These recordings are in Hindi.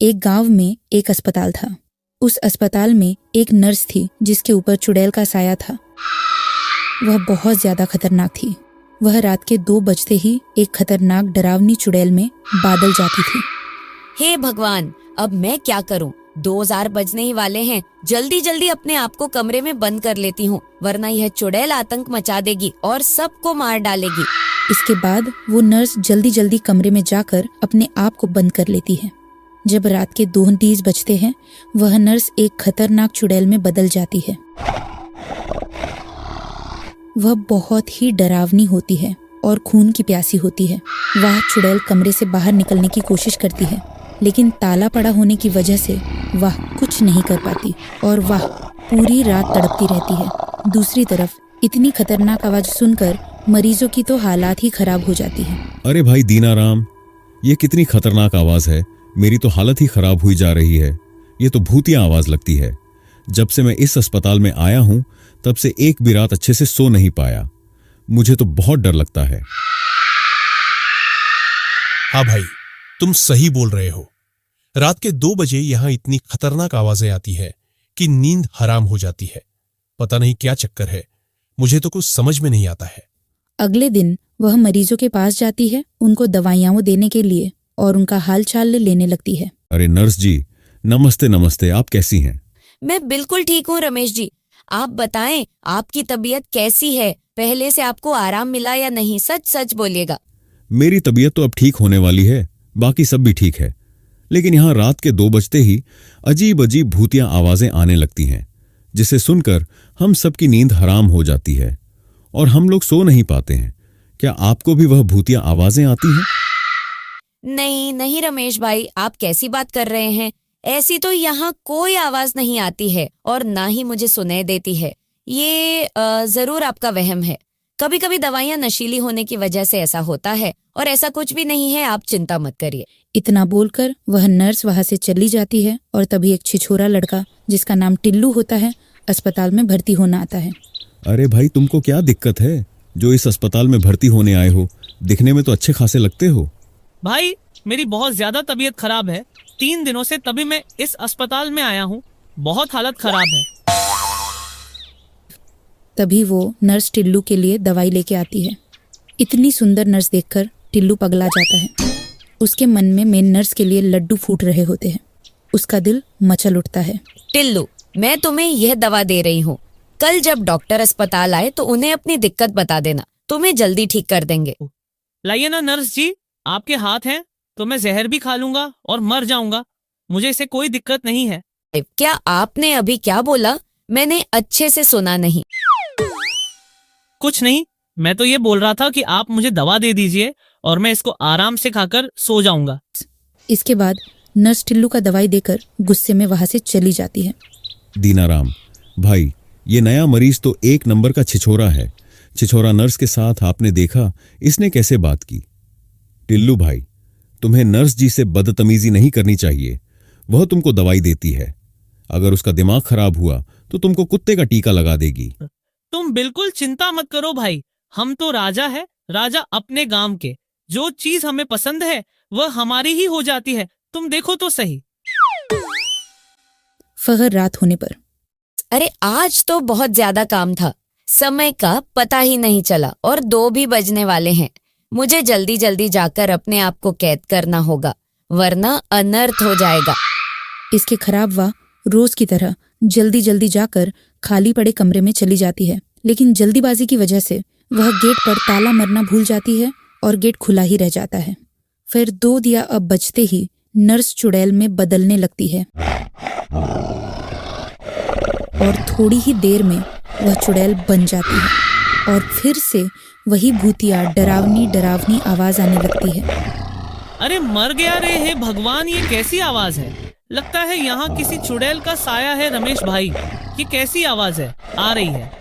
एक गांव में एक अस्पताल था। उस अस्पताल में एक नर्स थी जिसके ऊपर चुड़ैल का साया था। वह बहुत ज्यादा खतरनाक थी। वह रात के 2 बजते ही एक खतरनाक डरावनी चुड़ैल में बादल जाती थी। हे भगवान, अब मैं क्या करूं? 2000 बजने ही वाले हैं। जल्दी जल्दी अपने आप को कमरे में बंद कर लेती हूँ, वरना यह चुड़ैल आतंक मचा देगी और सबको मार डालेगी। इसके बाद वो नर्स जल्दी जल्दी कमरे में जाकर अपने आप को बंद कर लेती है। जब रात के 2:30 बजते हैं, वह नर्स एक खतरनाक चुड़ैल में बदल जाती है। वह बहुत ही डरावनी होती है और खून की प्यासी होती है। वह चुड़ैल कमरे से बाहर निकलने की कोशिश करती है, लेकिन ताला पड़ा होने की वजह से वह कुछ नहीं कर पाती और वह पूरी रात तड़पती रहती है। दूसरी तरफ इतनी खतरनाक आवाज सुनकर मरीजों की तो हालात ही खराब हो जाती है। अरे भाई दीनाराम, ये कितनी खतरनाक आवाज है। मेरी तो हालत ही खराब हुई जा रही है। ये तो भूतिया आवाज लगती है। जब से मैं इस अस्पताल में आया हूं, तब से एक भी रात अच्छे से सो नहीं पाया। मुझे तो बहुत डर लगता है। हाँ भाई, तुम सही बोल रहे हो। रात के 2 बजे यहां इतनी खतरनाक आवाजें आती है कि नींद हराम हो जाती है। पता नहीं क्या चक्कर है, मुझे तो कुछ समझ में नहीं आता है। अगले दिन वह मरीजों के पास जाती है, उनको दवाइयां देने के लिए, और उनका हाल चाल लेने लगती है। अरे नर्स जी, नमस्ते नमस्ते, आप कैसी हैं? मैं बिल्कुल ठीक हूँ रमेश जी। आप बताएं, आपकी तबीयत कैसी है? पहले से आपको आराम मिला या नहीं? सच सच बोलिएगा। मेरी तबीयत तो अब ठीक होने वाली है, बाकी सब भी ठीक है। लेकिन यहाँ रात के 2 बजते ही अजीब अजीब भूतिया आवाजें आने लगती हैं, जिसे सुनकर हम सबकी नींद हराम हो जाती है और हम लोग सो नहीं पाते हैं। क्या आपको भी वह भूतिया आवाजें आती हैं? नहीं नहीं रमेश भाई, आप कैसी बात कर रहे हैं? ऐसी तो यहाँ कोई आवाज नहीं आती है और ना ही मुझे सुनाई देती है। ये जरूर आपका वहम है। कभी कभी दवाइयाँ नशीली होने की वजह से ऐसा होता है, और ऐसा कुछ भी नहीं है, आप चिंता मत करिए। इतना बोलकर वह नर्स वहां से चली जाती है और तभी एक छिछोरा लड़का जिसका नाम टिल्लू होता है अस्पताल में भर्ती होना आता है। अरे भाई, तुमको क्या दिक्कत है जो इस अस्पताल में भर्ती होने आए हो? दिखने में तो अच्छे खासे लगते हो। भाई, मेरी बहुत ज्यादा तबीयत खराब है। 3 दिनों से तभी मैं इस अस्पताल में आया हूँ। बहुत हालत खराब है। तभी वो नर्स टिल्लू के लिए दवाई लेके आती है। इतनी सुंदर नर्स देखकर टिल्लू पगला जाता है। उसके मन में मेन नर्स के लिए लड्डू फूट रहे होते हैं। उसका दिल मचल उठता है। टिल्लू, मैं तुम्हें यह दवा दे रही हूँ। कल जब डॉक्टर अस्पताल आए तो उन्हें अपनी दिक्कत बता देना, तुम्हें जल्दी ठीक कर देंगे। लाइए ना नर्स जी, आपके हाथ हैं तो मैं जहर भी खा लूंगा और मर जाऊंगा। मुझे इससे कोई दिक्कत नहीं है। क्या आपने अभी क्या बोला? मैंने अच्छे से सुना नहीं। कुछ नहीं, मैं तो ये बोल रहा था कि आप मुझे दवा दे दीजिए और मैं इसको आराम से खाकर सो जाऊंगा। इसके बाद नर्स टिल्लू का दवाई देकर गुस्से में वहां से चली जाती है। दीनाराम भाई, ये नया मरीज तो 1 नंबर का छिछोरा है। छिछोरा नर्स के साथ आपने देखा इसने कैसे बात की। टिल्लू भाई, तुम्हें नर्स जी से बदतमीजी नहीं करनी चाहिए। वह तुमको दवाई देती है। अगर उसका दिमाग खराब हुआ तो तुमको कुत्ते का टीका लगा देगी। तुम बिल्कुल चिंता मत करो भाई, हम तो राजा है, राजा अपने गांव के। जो चीज हमें पसंद है वह हमारी ही हो जाती है। तुम देखो तो सही। फजर रात होने पर, अरे आज तो बहुत ज्यादा काम था, समय का पता ही नहीं चला और 2 भी बजने वाले हैं। मुझे जल्दी जल्दी जाकर अपने आप को कैद करना होगा, वरना अनर्थ हो जाएगा। इसके खराब वाह रोज की तरह जल्दी जल्दी जाकर खाली पड़े कमरे में चली जाती है, लेकिन जल्दीबाजी की वजह से वह गेट पर ताला मरना भूल जाती है और गेट खुला ही रह जाता है। फिर 2 दिया अब बजते ही नर्स चुड़ैल में बदलने लगती है और थोड़ी ही देर में वह चुड़ैल बन जाती है और फिर से वही भूतिया डरावनी डरावनी आवाज आने लगती है। अरे मर गया रे, हे भगवान, ये कैसी आवाज है? लगता है यहाँ किसी चुड़ैल का साया है। रमेश भाई, ये कैसी आवाज है आ रही है?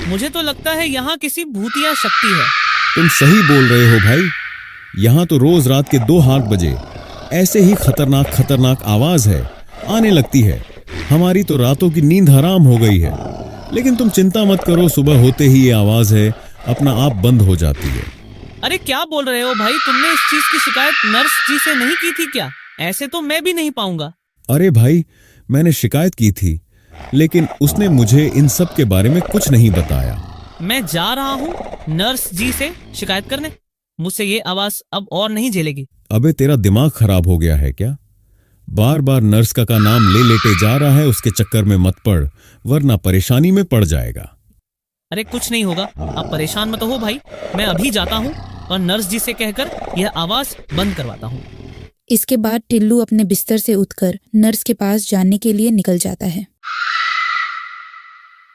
मुझे तो लगता है यहाँ किसी भूतिया शक्ति है। तुम सही बोल रहे हो भाई। यहाँ तो रोज रात के 2 बजे ऐसे ही खतरनाक खतरनाक आवाज है आने लगती है। हमारी तो रातों की नींद हराम हो गई है। लेकिन तुम चिंता मत करो, सुबह होते ही ये आवाज है अपना आप बंद हो जाती है। अरे क्या बोल रहे हो भाई? तुमने इस चीज की शिकायत नर्स जी से नहीं की थी क्या? ऐसे तो मैं भी नहीं पाऊंगा। अरे भाई, मैंने शिकायत की थी, लेकिन उसने मुझे इन सब के बारे में कुछ नहीं बताया। मैं जा रहा हूँ नर्स जी से शिकायत करने। मुझसे ये आवाज अब और नहीं झेलेगी। अबे तेरा दिमाग खराब हो गया है क्या? बार बार नर्स का नाम ले लेटे जा रहा है, उसके चक्कर में मत पड़, वरना परेशानी में पड़ जाएगा। अरे कुछ नहीं होगा, आप परेशान मत हो भाई। मैं अभी जाता हूँ और नर्स जी से कहकर यह आवाज बंद करवाता हूँ। इसके बाद टिल्लू अपने बिस्तर से उठकर नर्स के पास जाने के लिए निकल जाता है।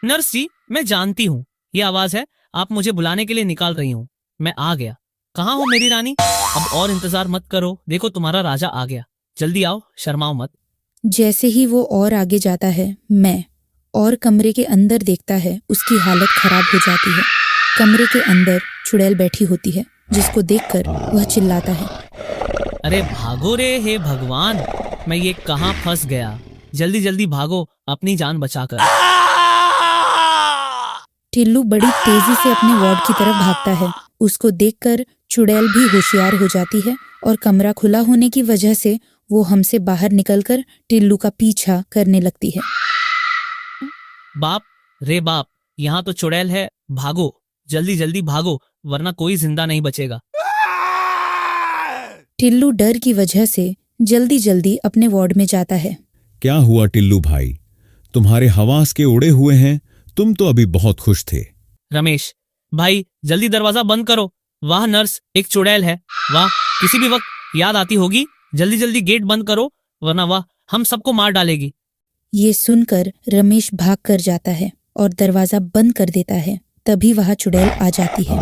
नर्स जी, मैं जानती हूँ ये आवाज है, आप मुझे बुलाने के लिए निकाल रही हूँ। मैं आ गया। कहाँ हो मेरी रानी? अब और इंतजार मत करो, देखो तुम्हारा राजा आ गया। जल्दी आओ, शर्माओ मत। जैसे ही वो और आगे जाता है, मैं और कमरे के अंदर देखता है उसकी हालत खराब हो जाती है। कमरे के अंदर चुड़ैल बैठी होती है, जिसको देखकर वह चिल्लाता है, अरे भागो रे, हे भगवान, मैं ये कहाँ फंस गया। जल्दी जल्दी भागो अपनी जान बचाकर। टिल्लू बड़ी तेजी से अपने वार्ड की तरफ भागता है। उसको देखकर चुड़ैल भी होशियार हो जाती है और कमरा खुला होने की वजह से वो हमसे बाहर निकलकर टिल्लू का पीछा करने लगती है। बाप रे बाप, यहाँ तो चुड़ैल है, भागो, जल्दी जल्दी भागो, वरना कोई जिंदा नहीं बचेगा। टिल्लू डर की वजह से जल्दी जल्दी अपने वार्ड में जाता है। क्या हुआ टिल्लू भाई? तुम्हारे हवास के उड़े हुए हैं, तुम तो अभी बहुत खुश थे। रमेश भाई, जल्दी दरवाजा बंद करो। वाह नर्स, एक चुड़ैल है। वाह, किसी भी वक्त याद आती होगी। जल्दी जल्दी गेट बंद करो, वरना वाह हम सबको मार डालेगी। ये सुनकर रमेश भाग कर जाता है और दरवाजा बंद कर देता है। तभी वहां चुड़ैल आ जाती है।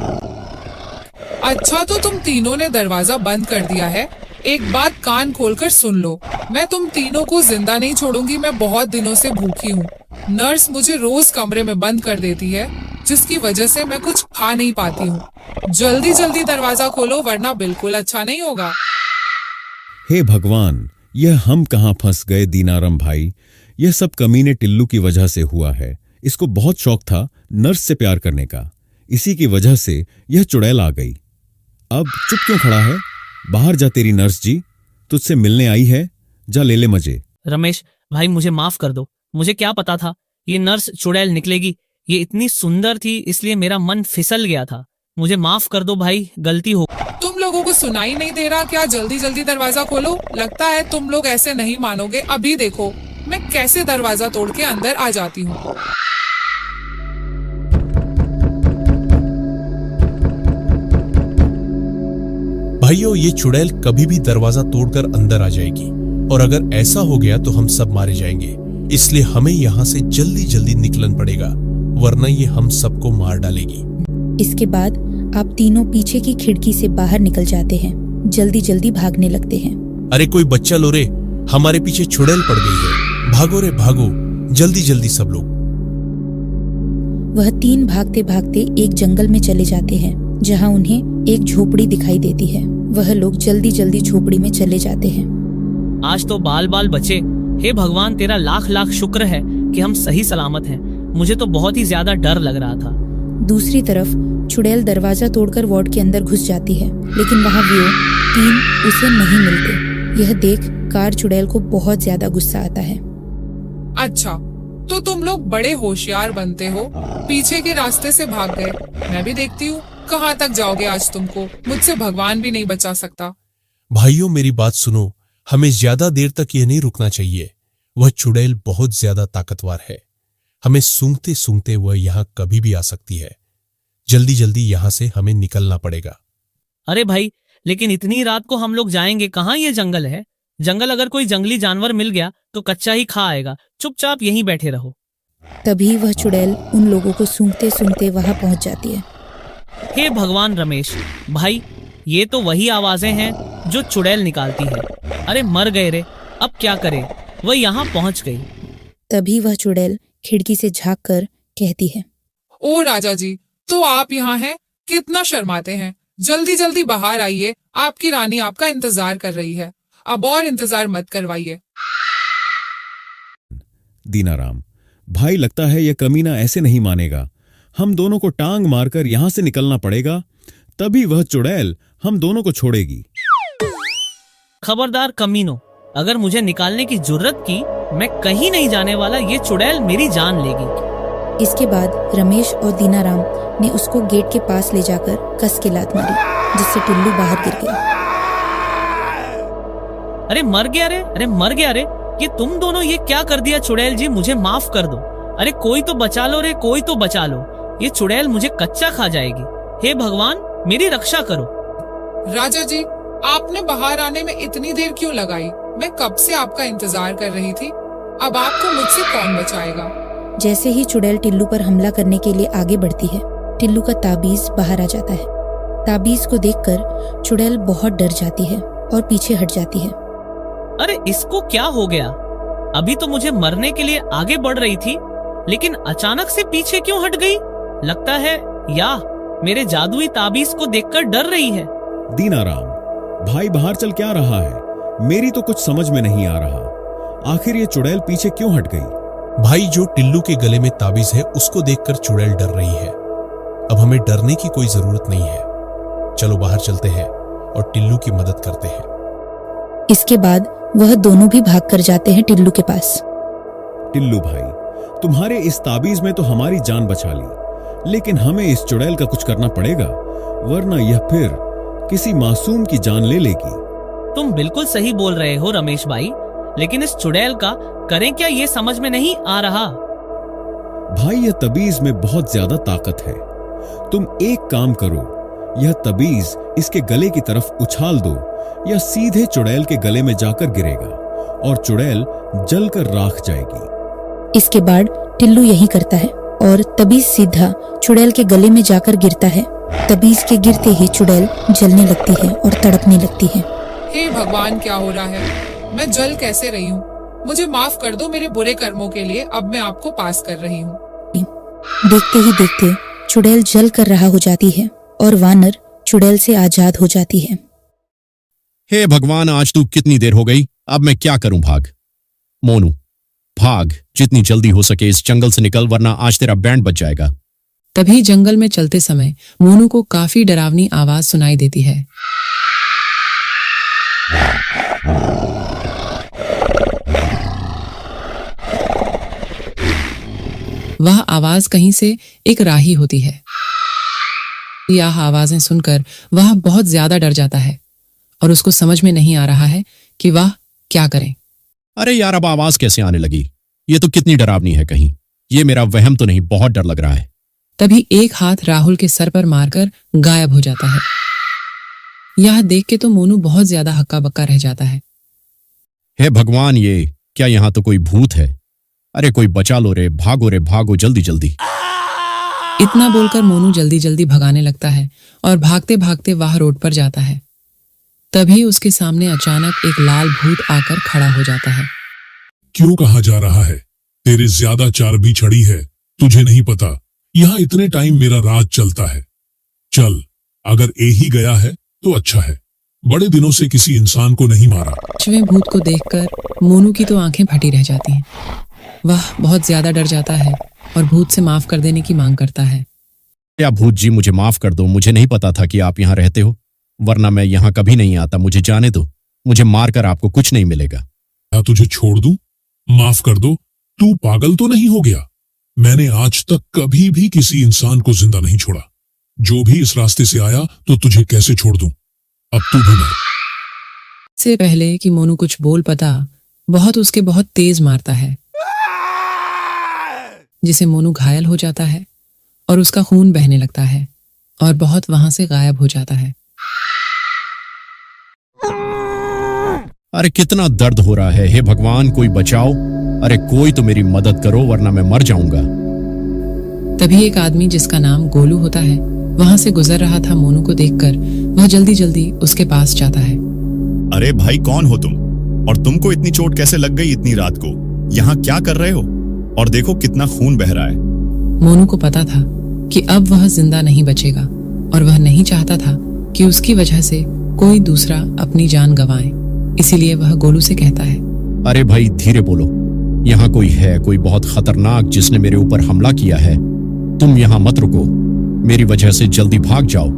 अच्छा, तो तुम तीनों ने दरवाजा बंद कर दिया है। एक बात कान खोलकर सुन लो, मैं तुम तीनों को जिंदा नहीं छोड़ूंगी। मैं बहुत दिनों से भूखी हूँ। नर्स मुझे रोज कमरे में बंद कर देती है, जिसकी वजह से मैं कुछ खा नहीं पाती हूँ। जल्दी जल्दी दरवाजा खोलो, वरना बिल्कुल अच्छा नहीं होगा। हे भगवान, यह हम कहाँ फंस गए दीनाराम भाई। यह सब कमीने टिल्लू की वजह से हुआ है। इसको बहुत शौक था नर्स से प्यार करने का, इसी की वजह से यह चुड़ैल आ गई। अब चुप क्यों खड़ा है? बाहर जा, तेरी नर्स जी तुझसे मिलने आई है, जा ले ले मजे। रमेश भाई, मुझे माफ कर दो। मुझे क्या पता था ये नर्स चुड़ैल निकलेगी। ये इतनी सुंदर थी, इसलिए मेरा मन फिसल गया था। मुझे माफ कर दो भाई, गलती हो। तुम लोगों को सुनाई नहीं दे रहा क्या? जल्दी जल्दी दरवाजा खोलो। लगता है तुम लोग ऐसे नहीं मानोगे। अभी देखो मैं कैसे दरवाजा तोड़ के अंदर आ जाती हूँ। भाइयों, ये चुड़ैल कभी भी दरवाजा तोड़कर अंदर आ जाएगी, और अगर ऐसा हो गया तो हम सब मारे जाएंगे। इसलिए हमें यहाँ से जल्दी जल्दी निकलना पड़ेगा, वरना ये हम सबको मार डालेगी। इसके बाद आप तीनों पीछे की खिड़की से बाहर निकल जाते हैं। जल्दी जल्दी भागने लगते हैं। अरे कोई बच्चा लो रे, हमारे पीछे चुड़ैल पड़ गई है। भागो रे भागो, जल्दी जल्दी सब लोग। वह तीन भागते भागते एक जंगल में चले जाते हैं, जहाँ उन्हें एक झोपड़ी दिखाई देती है। वह लोग जल्दी जल्दी झोपड़ी में चले जाते हैं। आज तो बाल बाल बचे। हे भगवान, तेरा लाख लाख शुक्र है कि हम सही सलामत हैं। मुझे तो बहुत ही ज्यादा डर लग रहा था। दूसरी तरफ चुड़ैल दरवाजा तोड़कर वार्ड के अंदर घुस जाती है, लेकिन वहाँ वो तीन उसे नहीं मिलते। यह देख कार चुड़ैल को बहुत ज्यादा गुस्सा आता है। अच्छा, तो तुम लोग बड़े होशियार बनते हो, पीछे के रास्ते से भाग गए। मैं भी देखती हूँ कहाँ तक जाओगे आज। तुमको मुझसे भगवान भी नहीं बचा सकता। भाइयों, मेरी बात सुनो, हमें ज्यादा देर तक यह नहीं रुकना चाहिए। वह चुड़ैल बहुत ज्यादा ताकतवर है। हमें सूंघते सूंघते वह यहाँ कभी भी आ सकती है। जल्दी जल्दी यहाँ से हमें निकलना पड़ेगा। अरे भाई, लेकिन इतनी रात को हम लोग जाएंगे कहाँ? ये जंगल है। जंगल अगर कोई जंगली जानवर मिल गया तो कच्चा ही खा आएगा। चुपचाप यहीं बैठे रहो। तभी वह चुड़ैल उन लोगों को सूंघते सूंघते वहां पहुंच जाती है। हे भगवान रमेश भाई, ये तो वही आवाजें हैं जो चुड़ैल निकालती है। अरे मर गए रे, अब क्या करें? वह यहाँ पहुंच गई। तभी वह चुड़ैल खिड़की से झांक कर कहती है, ओ राजा जी, तो आप यहाँ हैं? कितना शर्माते हैं। जल्दी जल्दी बाहर आइए, आपकी रानी आपका इंतजार कर रही है। अब और इंतजार मत करवाइए। दीनाराम भाई, लगता है यह कमीना ऐसे नहीं मानेगा। हम दोनों को टांग मारकर यहां से निकलना पड़ेगा, तभी वह चुड़ैल हम दोनों को छोड़ेगी। खबरदार कमीनो, अगर मुझे निकालने की जुर्रत की, मैं कहीं नहीं जाने वाला। ये चुड़ैल मेरी जान लेगी। इसके बाद रमेश और दीनाराम ने उसको गेट के पास ले जाकर कस के लात मारी, जिससे टिल्लू बाहर गिर गया। अरे मर गया रे, अरे मर गया रे। ये तुम दोनों ये क्या कर दिया चुड़ैल जी, मुझे माफ कर दो। अरे कोई तो बचा लो रे, कोई तो बचा लो। ये चुड़ैल मुझे कच्चा खा जाएगी। हे भगवान, मेरी रक्षा करो। राजा जी, आपने बाहर आने में इतनी देर क्यों लगाई? मैं कब से आपका इंतजार कर रही थी। अब आपको मुझसे कौन बचाएगा? जैसे ही चुड़ैल टिल्लू पर हमला करने के लिए आगे बढ़ती है, टिल्लू का ताबीज बाहर आ जाता है। ताबीज को देखकर चुड़ैल बहुत डर जाती है और पीछे हट जाती है। अरे इसको क्या हो गया? अभी तो मुझे मरने के लिए आगे बढ़ रही थी, लेकिन अचानक से पीछे क्यों हट गई? लगता है या मेरे जादुई ताबीज को देखकर डर रही है। दीनाराम, भाई बाहर चल क्या रहा है? मेरी तो कुछ समझ में नहीं आ रहा। आखिर ये चुड़ैल पीछे क्यों हट गई? भाई, जो टिल्लू के गले में ताबीज है उसको देखकर चुड़ैल डर रही है। अब हमें डरने की कोई जरूरत नहीं है। चलो बाहर चलते हैं और टिल्लू की मदद करते हैं। इसके बाद वह दोनों भी भाग कर जाते हैं टिल्लू के पास। टिल्लू भाई, तुम्हारे इस ताबीज में तो हमारी जान बचा ली, लेकिन हमें इस चुड़ैल का कुछ करना पड़ेगा, वरना यह फिर किसी मासूम की जान ले लेगी। तुम बिल्कुल सही बोल रहे हो रमेश भाई, लेकिन इस चुड़ैल का करें क्या, ये समझ में नहीं आ रहा। भाई, यह तबीज में बहुत ज्यादा ताकत है। तुम एक काम करो, यह तबीज इसके गले की तरफ उछाल दो, यह सीधे चुड़ैल के गले में जाकर गिरेगा और चुड़ैल जलकर राख जाएगी। इसके बाद टिल्लू यही करता है और तबीज सीधा चुड़ैल के गले में जाकर गिरता है। तबीज के गिरते ही चुड़ैल जलने लगती है और तड़पने लगती है। हे भगवान, क्या हो रहा है? मैं जल कैसे रही हूँ? मुझे माफ कर दो मेरे बुरे कर्मों के लिए। अब मैं आपको पास कर रही हूँ। देखते ही देखते चुड़ैल जल कर रहा हो जाती है और वानर चुड़ैल से आजाद हो जाती है। हे भगवान, आज तू कितनी देर हो गई? अब मैं क्या करूं? भाग मोनू, भाग, जितनी जल्दी हो सके इस जंगल से निकल, वरना आज तेरा बैंड बच जाएगा। तभी जंगल में चलते समय मोनू को काफी डरावनी आवाज सुनाई देती है। वह आवाज कहीं से एक राही होती है। यह आवाजें सुनकर वह बहुत ज्यादा डर जाता है और उसको समझ में नहीं आ रहा है कि वह क्या करे। अरे यार, अब आवाज कैसे आने लगी? ये तो कितनी डरावनी है, कहीं ये मेरा वहम तो नहीं? बहुत डर लग रहा है। तभी एक हाथ राहुल के सर पर मारकर गायब हो जाता है। यह देख के तो मोनू बहुत ज्यादा हक्का बक्का रह जाता है। हे भगवान, ये क्या यहाँ तो कोई भूत है? अरे कोई बचा लो रे, भागो जल्दी जल्दी। इतना बोलकर मोनू जल्दी जल्दी भगाने लगता है और भागते भागते वह रोड पर जाता है। तभी उसके सामने अचानक एक लाल भूत आकर खड़ा हो जाता है। क्यों कहा जा रहा है तेरे ज्यादा चर्बी चढ़ी है? तुझे नहीं पता यहाँ इतने टाइम मेरा राज चलता है। चल, अगर ए ही गया है तो अच्छा है। बड़े दिनों से किसी इंसान को नहीं मारा। पांचवें भूत को देखकर मोनू की तो आंखें फटी रह जाती हैं। वह बहुत ज्यादा डर जाता है और भूत से माफ कर देने की मांग करता है। या भूत जी, मुझे माफ कर दो, मुझे नहीं पता था कि आप यहाँ रहते हो, वरना मैं यहाँ कभी नहीं आता। मुझे जाने दो, मुझे मारकर आपको कुछ नहीं मिलेगा। क्या तुझे छोड़ दूं? माफ कर दो। तू पागल तो नहीं हो गया? मैंने आज तक कभी भी किसी इंसान को जिंदा नहीं छोड़ा। जो भी इस रास्ते से आया तो तुझे कैसे छोड़ दूं? अब तू भी मर। इससे पहले कि मोनू कुछ बोल पाता, बहुत तेज मारता है, जिसे मोनू घायल हो जाता है और उसका खून बहने लगता है और बहुत वहां से गायब हो जाता है। अरे कितना दर्द हो रहा है। हे भगवान, कोई बचाओ। अरे कोई तो मेरी मदद करो, वरना मैं मर जाऊंगा। तभी एक आदमी जिसका नाम गोलू होता है वहां से गुजर रहा था। मोनू को देखकर वह जल्दी जल्दी उसके पास जाता है। अरे भाई, कौन हो तुम? और तुमको इतनी चोट कैसे लग गई इतनी रात को? यहाँ क्या कर रहे हो? और देखो कितना खून बह रहा है। मोनू को पता था कि अब वह जिंदा नहीं बचेगा और वह नहीं चाहता था कि उसकी वजह से कोई दूसरा अपनी जान गंवाए। इसीलिए वह गोलू से कहता है, अरे भाई धीरे बोलो, यहाँ कोई है, कोई बहुत खतरनाक, जिसने मेरे ऊपर हमला किया है। तुम यहाँ मत रुको, मेरी वजह से जल्दी भाग जाओ,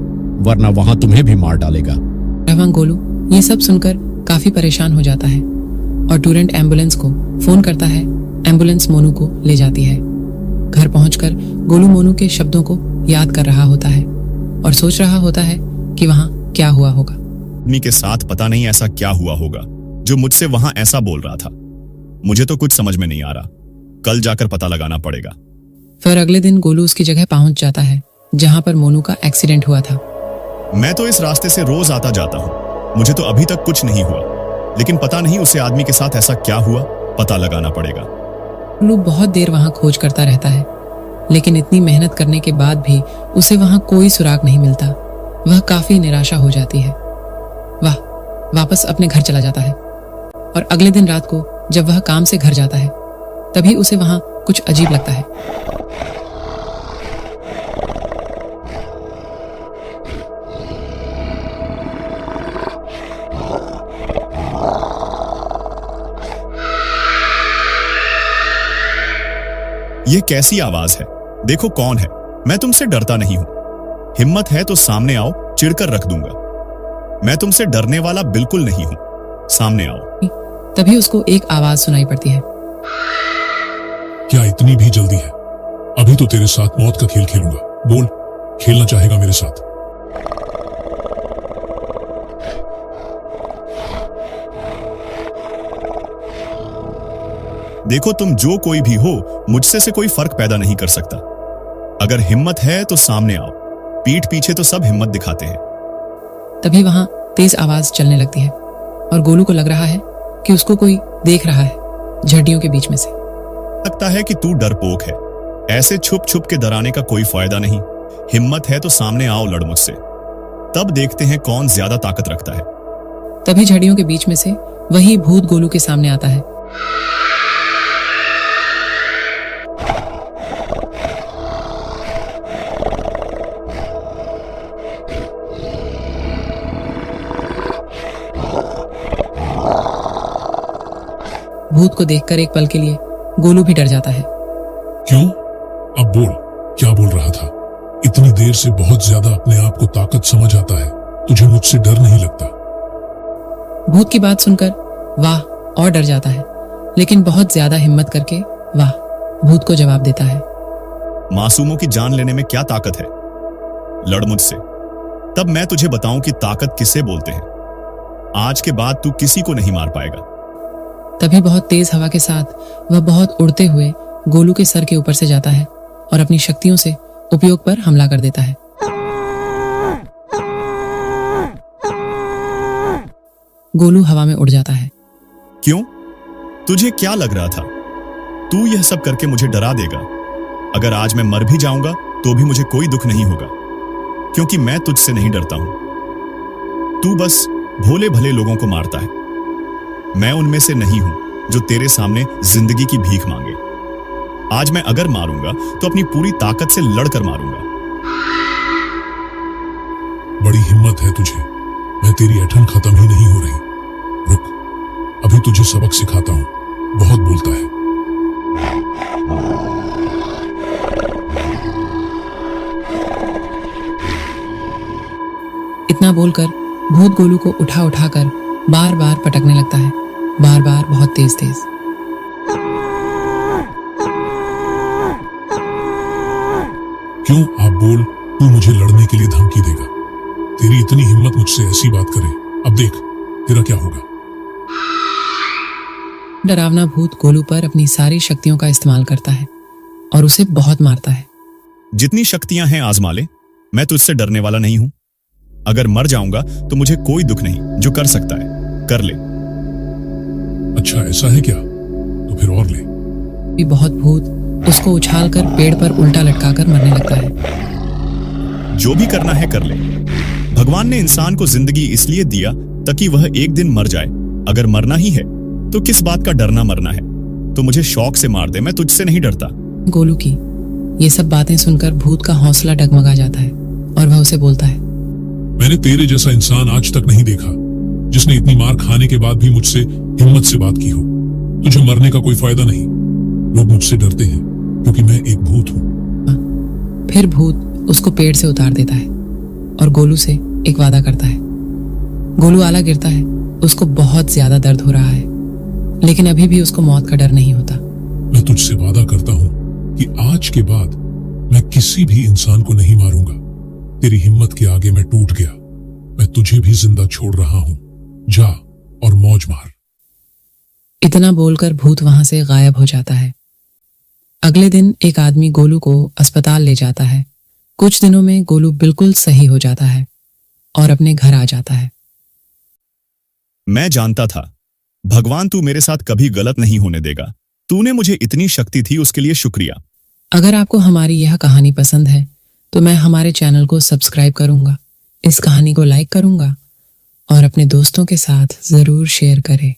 वरना वहां तुम्हें भी मार डालेगा। गोलू ये सब सुनकर काफी परेशान हो जाता है और टूरेंट एम्बुलेंस को फोन करता है। एम्बुलेंस मोनू को ले जाती है। घर पहुंचकर गोलू मोनू के शब्दों को याद कर रहा होता है और सोच रहा होता है कि वहां क्या हुआ होगा। आदमी के साथ पता नहीं ऐसा क्या हुआ होगा जो मुझसे वहां ऐसा बोल रहा था। मुझे तो कुछ समझ में नहीं आ रहा। कल जाकर पता लगाना पड़ेगा। फिर अगले दिन गोलू उसकी जगह पहुंच जाता है जहां पर मोनू का एक्सीडेंट हुआ था। मैं तो इस रास्ते से रोज आता जाता हूँ। मुझे तो अभी तक कुछ नहीं हुआ, लेकिन पता नहीं उसे आदमी के साथ ऐसा क्या हुआ। पता लगाना पड़ेगा। गोलू बहुत देर वहां खोज करता रहता है, लेकिन इतनी मेहनत करने के बाद भी उसे वहां कोई सुराग नहीं मिलता। वह काफी निराशा हो जाती है। वह वापस अपने घर चला जाता है और अगले दिन रात को जब वह काम से घर जाता है तभी उसे वहां कुछ अजीब लगता है। ये कैसी आवाज है? देखो कौन है। मैं तुमसे डरता नहीं हूं। हिम्मत है तो सामने आओ, चिढ़कर रख दूंगा। मैं तुमसे डरने वाला बिल्कुल नहीं हूं। सामने आओ। तभी उसको एक आवाज सुनाई पड़ती है। क्या इतनी भी जल्दी है? अभी तो तेरे साथ मौत का खेल खेलूंगा। बोल, खेलना चाहेगा मेरे साथ? देखो तुम जो कोई भी हो, मुझसे से कोई फर्क पैदा नहीं कर सकता। अगर हिम्मत है तो सामने आओ। पीठ पीछे तो सब हिम्मत दिखाते हैं। तभी वहां तेज आवाज चलने लगती है और गोलू को लग रहा है कि उसको कोई देख रहा है झड़ियों के बीच में से। लगता है कि तू डरपोक है। ऐसे छुप छुप के डराने का कोई फायदा नहीं। हिम्मत है तो सामने आओ, लड़ मुझसे। तब देखते हैं कौन ज्यादा ताकत रखता है। तभी झड़ियों के बीच में से वही भूत गोलू के सामने आता है। भूत को देखकर एक पल के लिए गोलू भी डर जाता है। क्यों? अब बोल, क्या बोल रहा था? इतनी देर से बहुत ज्यादा अपने आप को ताकत समझ आता है। तुझे मुझसे डर नहीं लगता? भूत की बात सुनकर वाह और डर जाता है, लेकिन बहुत ज्यादा हिम्मत करके वाह भूत को जवाब देता है। मासूमों की जान लेने में क्या ताकत है? लड़ मुझसे, तब मैं तुझे बताऊं कि ताकत किसे बोलते हैं। आज के बाद तू किसी को नहीं मार पाएगा। तभी बहुत तेज हवा के साथ वह बहुत उड़ते हुए गोलू के सर के ऊपर से जाता है और अपनी शक्तियों से उपयोग पर हमला कर देता है। गोलू हवा में उड़ जाता है। क्यों? तुझे क्या लग रहा था तू यह सब करके मुझे डरा देगा? अगर आज मैं मर भी जाऊंगा तो भी मुझे कोई दुख नहीं होगा, क्योंकि मैं तुझसे नहीं डरता हूं। तू बस भोले भले लोगों को मारता है। मैं उनमें से नहीं हूं जो तेरे सामने जिंदगी की भीख मांगे। आज मैं अगर मारूंगा तो अपनी पूरी ताकत से लड़कर मारूंगा। बड़ी हिम्मत है तुझे। मैं तेरी ऐठन खत्म ही नहीं हो रही। रुक, अभी तुझे सबक सिखाता हूं। बहुत बोलता है। इतना बोलकर भूत गोलू को उठा उठाकर बार बार पटकने लगता है, बार बार बहुत तेज तेज। क्यों? आप बोल, तू मुझे लड़ने के लिए धमकी देगा? तेरी इतनी हिम्मत मुझसे ऐसी बात करे। अब देख तेरा क्या होगा। डरावना भूत गोलू पर अपनी सारी शक्तियों का इस्तेमाल करता है और उसे बहुत मारता है। जितनी शक्तियां हैं आजमा ले। मैं तुझसे डरने वाला नहीं हूं। अगर मर जाऊंगा तो मुझे कोई दुख नहीं। जो कर सकता है कर ले। अच्छा ऐसा है क्या? तो फिर और ले। भी बहुत भूत उसको उछालकर पेड़ पर उल्टा लटकाकर मरने लगता है। जो भी करना है कर ले। भगवान ने इंसान को जिंदगी इसलिए दिया ताकि वह एक दिन मर जाए। अगर मरना ही है तो किस बात का डरना मरना है? तो मुझे शौक से मार दे, मैं तुझसे नहीं डरता। गोलू की ये सब बातें सुनकर भूत का हौसला डगमगा जाता है और वह उसे बोलता है, मैंने तेरे जैसा इंसान आज तक नहीं देखा जिसने इतनी मार खाने के बाद भी मुझसे हिम्मत से बात की हो। तुझे मरने का कोई फायदा नहीं। लोग मुझसे डरते हैं क्योंकि मैं एक भूत हूं। फिर भूत उसको पेड़ से उतार देता है और गोलू से एक वादा करता है। गोलू आला गिरता है। उसको बहुत ज्यादा दर्द हो रहा है, लेकिन अभी भी उसको मौत का डर नहीं होता। मैं तुझसे वादा करता हूं कि आज के बाद मैं किसी भी इंसान को नहीं मारूंगा। तेरी हिम्मत के आगे मैं टूट गया। मैं तुझे भी जिंदा छोड़ रहा हूं। जा और मौज मार। इतना बोलकर भूत वहां से गायब हो जाता है। अगले दिन एक आदमी गोलू को अस्पताल ले जाता है। कुछ दिनों में गोलू बिल्कुल सही हो जाता है और अपने घर आ जाता है। मैं जानता था भगवान तू मेरे साथ कभी गलत नहीं होने देगा। तूने मुझे इतनी शक्ति थी उसके लिए शुक्रिया। अगर आपको हमारी यह कहानी पसंद है तो मैं हमारे चैनल को सब्सक्राइब करूंगा, इस कहानी को लाइक करूंगा और अपने दोस्तों के साथ जरूर शेयर करें।